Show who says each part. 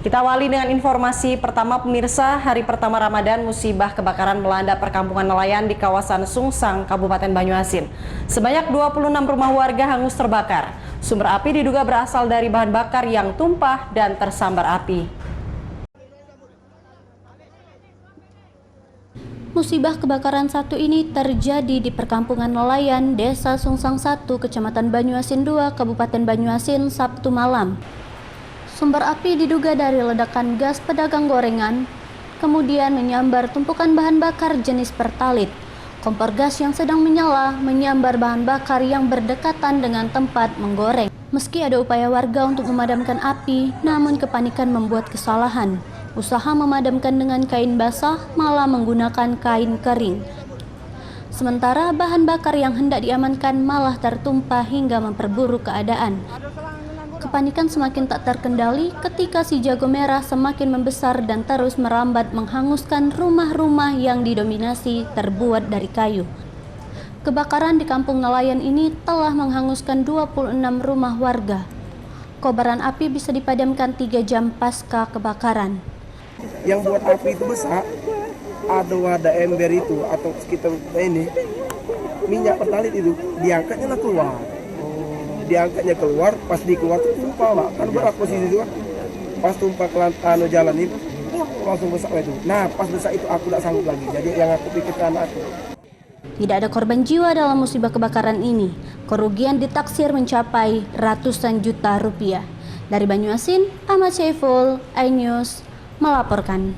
Speaker 1: Kita awali dengan informasi pertama pemirsa, hari pertama Ramadan musibah kebakaran melanda perkampungan nelayan di kawasan Sungsang, Kabupaten Banyuasin. Sebanyak 26 rumah warga hangus terbakar. Sumber api diduga berasal dari bahan bakar yang tumpah dan tersambar api.
Speaker 2: Musibah kebakaran satu ini terjadi di perkampungan nelayan Desa Sungsang 1, Kecamatan Banyuasin 2, Kabupaten Banyuasin, Sabtu malam. Sumber api diduga dari ledakan gas pedagang gorengan, kemudian menyambar tumpukan bahan bakar jenis pertalit. Kompor gas yang sedang menyala menyambar bahan bakar yang berdekatan dengan tempat menggoreng. Meski ada upaya warga untuk memadamkan api, namun kepanikan membuat kesalahan. Usaha memadamkan dengan kain basah malah menggunakan kain kering. Sementara bahan bakar yang hendak diamankan malah tertumpah hingga memperburuk keadaan. Kepanikan semakin tak terkendali ketika si jago merah semakin membesar dan terus merambat menghanguskan rumah-rumah yang didominasi terbuat dari kayu. Kebakaran di kampung nelayan ini telah menghanguskan 26 rumah warga. Kobaran api bisa dipadamkan 3 jam pasca kebakaran.
Speaker 3: Yang buat api itu besar, ada wadah ember itu atau sekitar ini, minyak pertalit itu diangkatnya lah keluar. Diangkatnya keluar, pas dikeluar itu tumpah, Pak. Kan berat posisi itu kan. Pas tumpah ke lantai jalan itu, langsung besar itu. Nah, pas besar itu aku tidak sanggup lagi. Jadi yang aku pikirkan aku.
Speaker 2: Tidak ada korban jiwa dalam musibah kebakaran ini. Kerugian ditaksir mencapai ratusan juta rupiah. Dari Banyuasin, Ahmad Syaiful, iNews melaporkan.